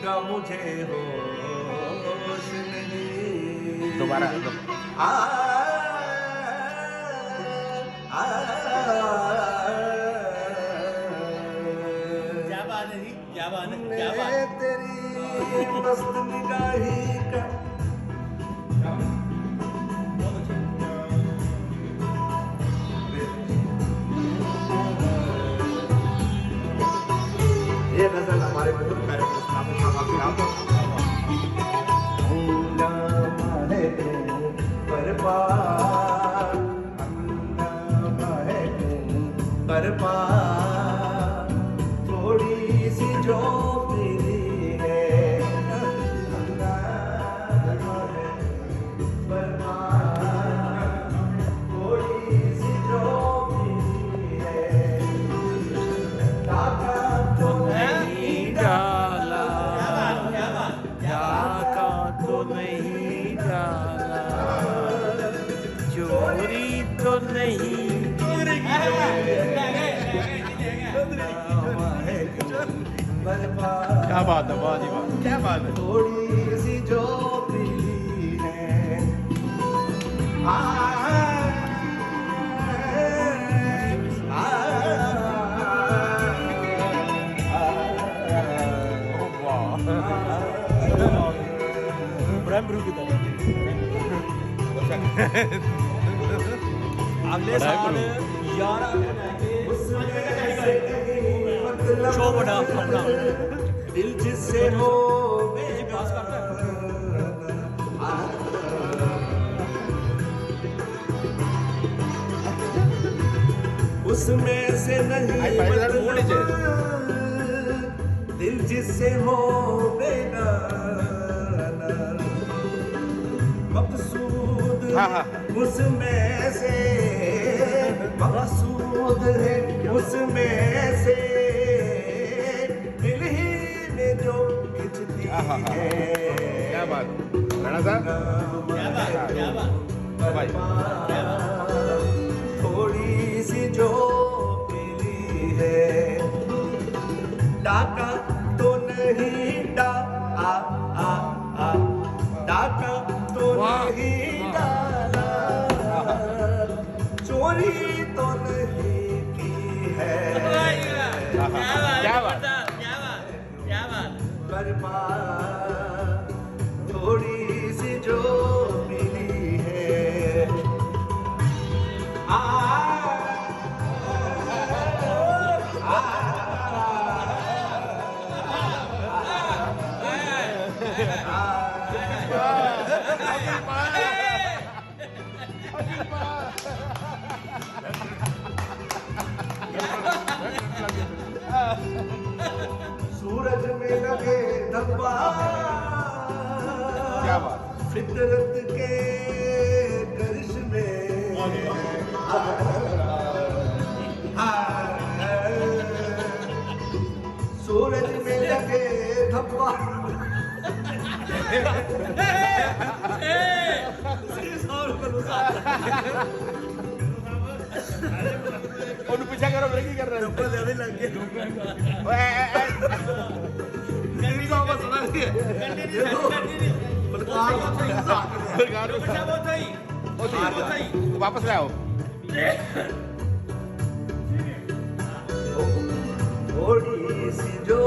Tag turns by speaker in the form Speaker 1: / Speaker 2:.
Speaker 1: का मुझे होश नहीं।
Speaker 2: दोबारा
Speaker 1: आ, आ,
Speaker 3: क्या बात है जी, क्या बात है, क्या बात
Speaker 1: मैं
Speaker 3: है।
Speaker 1: तेरी मस्त निगाही का ये गजल हमारे मधुर कार्यक्रम इस्लामी साहब आप हंगामा है तू बर्बाद, हंगामा है तू बर्बाद, थोड़ी सी जो पीली है हंगामा है बर्बाद, थोड़ी सी जो पीली है काका तो नहीं
Speaker 2: डाला
Speaker 3: क्या बात,
Speaker 2: डाका तो नहीं डाला, चोरी तो नहीं क्या बात है, बहुत ही बात, क्या बात है।
Speaker 1: थोड़ी सी जो पीली है आ,
Speaker 2: ब्रह्म की तरह
Speaker 3: अगले साल 11 शो बड़ा अपना
Speaker 1: दिल जिससे हो
Speaker 3: पास करता है।
Speaker 1: उसमें से नहीं मतलब दिल जिससे हो बेगाना मकसूद उसमें से मकसूद है उसमें से दिल ही में जो खिंचती है।
Speaker 2: क्या बात राणा साहब,
Speaker 3: क्या बात, क्या बात।
Speaker 2: भाई
Speaker 1: थोड़ी सी जो पीली है डाका तो नहीं डा आ आ आ डाका तो नहीं डाला, चोरी तो नहीं की है
Speaker 2: क्या बात,
Speaker 3: क्या बात।
Speaker 1: बर्बाद, थोड़ी सी जो मिली है सूरज में लगे धब्बा,
Speaker 2: क्या बात,
Speaker 1: फितरत के करिश्मे सूरज में लगे धब्बा
Speaker 2: ਉਹਨੂੰ ਪਿੱਛਾ ਕਰੋ, ਬ੍ਰੇਕ ਹੀ ਕਰ ਰਹੇ
Speaker 1: ऊपर लेने लग गए
Speaker 2: ਓਏ
Speaker 1: दिल्ली का मसला नहीं है सरकार का तो इंसान है।
Speaker 2: ਸਰਕਾਰ ਨੂੰ
Speaker 3: क्या बात है।
Speaker 2: ਵਾਪਸ ਲੈ ਆਓ।
Speaker 1: थोड़ी सी जो